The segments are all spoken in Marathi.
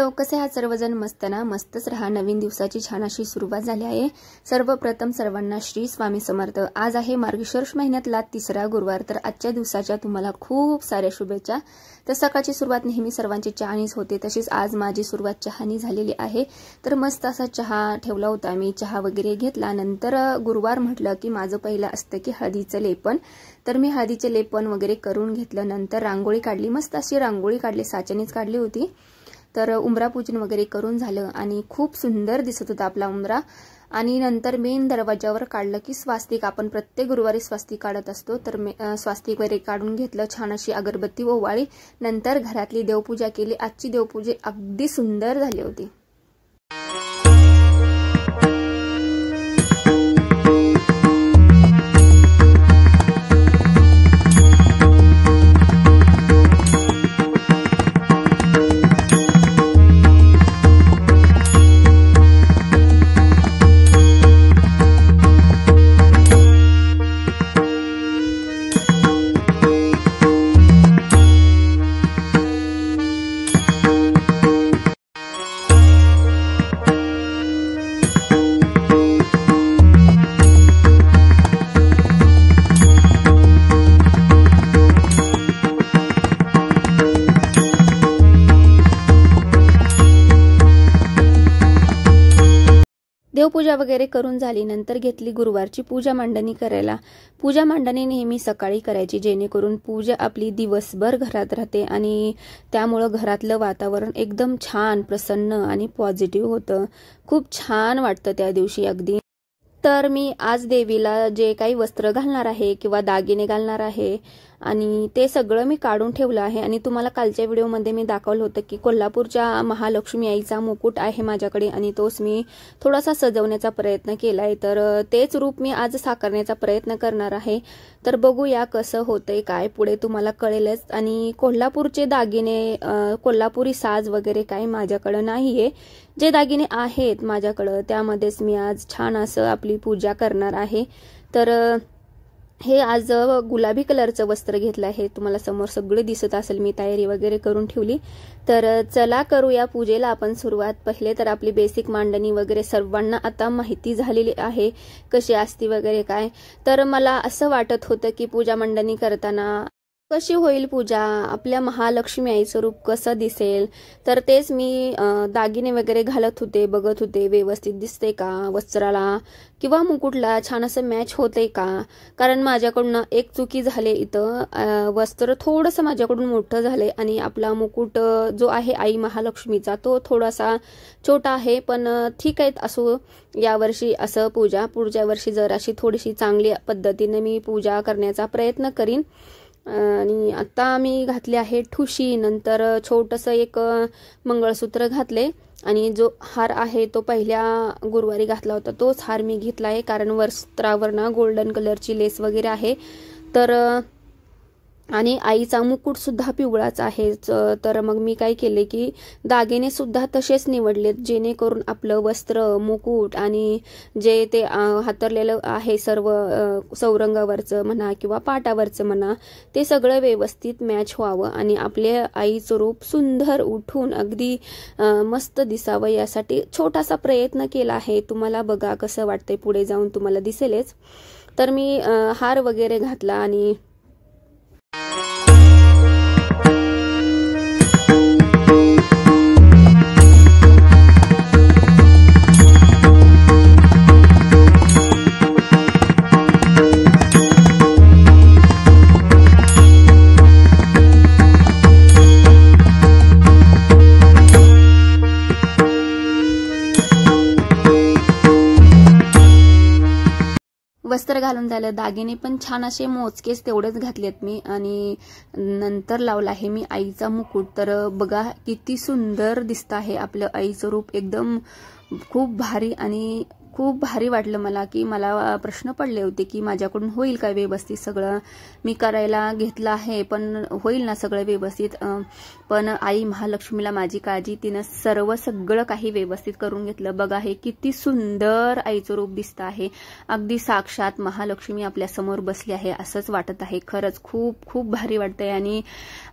हॅलो, कसे आहात सर्वजण? मस्त ना? मस्तच रहा। नवीन दिवसाची छान अशी सुरुवात झाली आहे। सर्वप्रथम सर्वांना श्री स्वामी समर्थ। आज आहे मार्गशीर्ष महिन्यातला तिसरा गुरुवार, तर आजच्या दिवसाच्या तुम्हाला खूप साऱ्या शुभेच्छा। तर सकाळची सुरुवात नेहमी सर्वांची चहानीच होते, तशीच आज माझी सुरुवात चहानी झालेली आहे। तर मस्त असा चहा ठेवला होता मी, चहा वगैरे घेतला। नंतर गुरुवार म्हटलं की माझं पहिलं असतं की हळदीचं लेपन, तर मी हळदीचे लेपन वगैरे करून घेतलं। नंतर रांगोळी काढली, मस्त अशी रांगोळी काढली, साच्यानेच काढली होती। तर उंबरा पूजन वगैरे करून झालं आणि खूप सुंदर दिसत होता आपला उंबरा। आणि नंतर मेन दरवाजावर काढलं की स्वास्तिक, आपण प्रत्येक गुरुवारी स्वास्तिक काढत असतो, तर स्वास्तिक वगैरे काढून घेतलं। छान अशी अगरबत्ती ओवाळी, नंतर घरातली देवपूजा केली। आजची देवपूजा अगदी सुंदर झाली होती। देवपूजा वगैरे करून झाली, नंतर घेतली गुरुवारची पूजा मांडणी करायला। पूजा मांडणी नेहमी सकाळी करायची, जेणेकरून पूजा आपली दिवसभर घरात राहते आणि त्यामुळे घरातलं वातावरण एकदम छान, प्रसन्न आणि पॉझिटिव्ह होतं। खूप छान वाटतं त्या दिवशी अगदी। तर मी आज देवीला जे काही वस्त्र घालणार आहे किंवा दागिने घालणार आहे आणि ते सगळं मी काढून ठेवलं आहे। आणि तुम्हाला कालच्या व्हिडिओमध्ये मी दाखवलं होतं की कोल्हापूरच्या महालक्ष्मी आईचा मुकुट आहे माझ्याकडे आणि तोच मी थोडासा सजवण्याचा प्रयत्न केलाय। तर तेच रूप मी आज साकारण्याचा प्रयत्न करणार आहे। तर बघूया कसं होतंय, काय पुढे तुम्हाला कळेलच। आणि कोल्हापूरचे दागिने, कोल्हापुरी साज वगैरे काही माझ्याकडे नाहीये। जे दागिने आहेत माझ्याकडे त्यामध्येच मी आज छान असं आपली पूजा करणार आहे। तर हे आज गुलाबी कलरचं वस्त्र घेतलं आहे, तुम्हाला समोर सगळे दिसत असेल, मी तयारी वगैरे करून ठेवली। तर चला करूया पूजेला आपण सुरुवात। पहिले तर आपली बेसिक मांडणी वगैरे सर्वांना आता माहिती झालेली आहे कशी असती वगैरे काय। तर मला असं वाटत होतं की पूजा मांडणी करताना कशी होईल पूजा, आपल्या महालक्ष्मी आईचं रूप कसं दिसेल। तर तेच मी दागिने वगैरे घालत होते, बघत होते व्यवस्थित दिसते का वस्त्राला किंवा मुकुटला, छान असं मॅच होते का। कारण माझ्याकडून एक चुकी झाले, इथं वस्त्र थोडंसं माझ्याकडून मोठं झाले आणि आपला मुकुट जो आहे आई महालक्ष्मीचा तो थोडासा छोटा आहे। पण ठीक आहे, असो यावर्षी असं पुढच्या वर्षी जर अशी थोडीशी चांगली पद्धतीने मी पूजा करण्याचा प्रयत्न करीन। आणि आता मी घातले आहे ठुशी, नंतर छोटंसं एक मंगळसूत्र घातले आणि जो हार आहे तो पहिल्या गुरुवारी घातला होता तोच हार मी घेतला आहे, कारण वस्त्रावर ना गोल्डन कलरची लेस वगैरे आहे। तर आणि आईचा मुकुट सुद्धा पिवळाच आहे। तर मग मी काय केले की दागिने सुद्धा तसेच निवडलेत, जेणेकरून आपलं वस्त्र, मुकुट आणि जे ते हातरलेलं आहे सर्व चौरंगावरचं म्हणा किंवा पाटावरचं म्हणा, ते सगळं व्यवस्थित मॅच व्हावं आणि आपल्या आईचं रूप सुंदर उठून अगदी मस्त दिसावं, यासाठी छोटासा प्रयत्न केला आहे। तुम्हाला बघा कसं वाटतंय, पुढे जाऊन तुम्हाला दिसेलच। तर मी हार वगैरे घातला आणि वस्त्र घालून झालं, दागिने पण छान असे मोजकेच तेवढेच घातलेत मी आणि नंतर लावला आहे मी आईचा मुकुट। तर बघा किती सुंदर दिसत आहे आपलं आईचं रूप, एकदम खूप भारी आणि खूप भारी वाटलं मला, की मला प्रश्न पडले होते की माझ्याकडून होईल का व्यवस्थित सगळं. मी करायला घेतलं आहे पण होईल ना सगळं व्यवस्थित. पण आई महालक्ष्मीला माझी काळजी, तिनं सगळं काही व्यवस्थित करून घेतलं. बघा हे किती सुंदर आईचं रूप दिसतं आहे. अगदी साक्षात महालक्ष्मी आपल्या समोर बसली आहे असंच वाटत आहे. खरंच खूप खूप भारी वाटतंय. आणि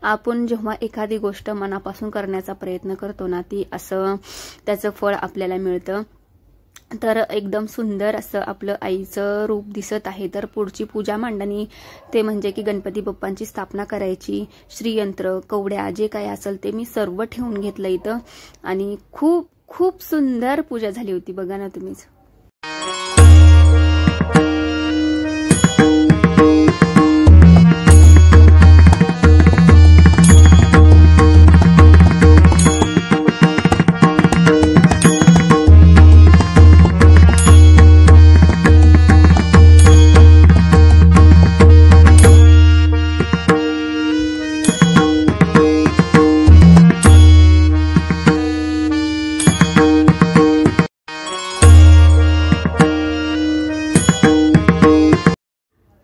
आपण जेव्हा एखादी गोष्ट मनापासून करण्याचा प्रयत्न करतो ना, ती असं त्याचं फळ आपल्याला मिळतं. तर एकदम सुंदर असं आपलं आईचं रूप दिसत आहे. तर पुढची पूजा मांडणी ते म्हणजे की गणपती बाप्पांची स्थापना करायची. श्रीयंत्र, कवड्या जे काय असेल ते मी सर्व ठेवून घेतलं इथं. आणि खूप खूप सुंदर पूजा झाली होती, बघा ना तुम्हीच.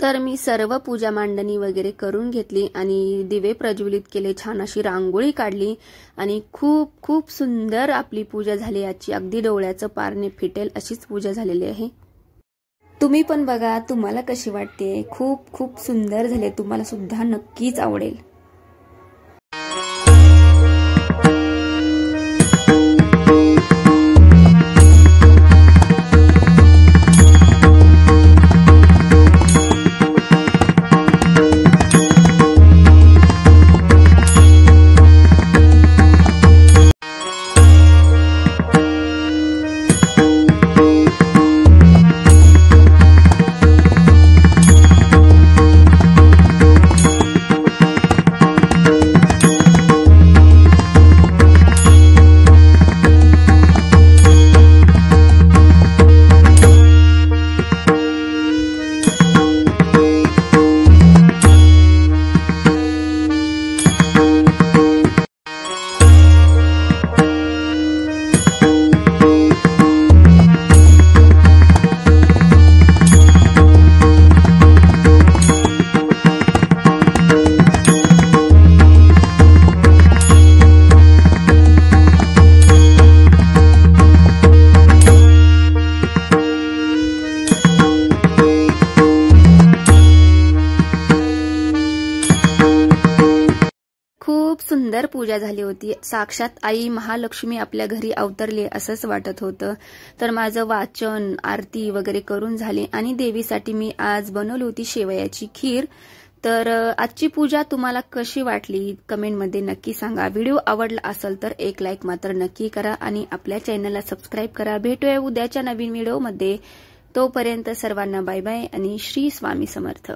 तर मी सर्व पूजा मांडणी वगैरे करून घेतली आणि दिवे प्रज्वलित केले, छान अशी रांगोळी काढली आणि खूप खूप सुंदर आपली पूजा झाली आजची. अगदी डोळ्याचं पारणे फिटेल अशीच पूजा झालेली आहे. तुम्ही पण बघा, तुम्हाला कशी वाटते. खूप खूप सुंदर झाले, तुम्हाला सुद्धा नक्कीच आवडेल. खूप सुंदर पूजा झाली होती. साक्षात आई महालक्ष्मी आपल्या घरी अवतरली असंच वाटत होतं. तर माझं वाचन, आरती वगैरे करून झाले आणि देवीसाठी मी आज बनवली होती शेवयाची खीर. तर आजची पूजा तुम्हाला कशी वाटली कमेंटमध्ये नक्की सांगा. व्हिडिओ आवडला असेल तर एक लाईक मात्र नक्की करा आणि आपल्या चॅनलला सबस्क्राईब करा. भेटूया उद्याच्या नवीन व्हिडिओमध्ये. तोपर्यंत सर्वांना बाय बाय आणि श्री स्वामी समर्थ.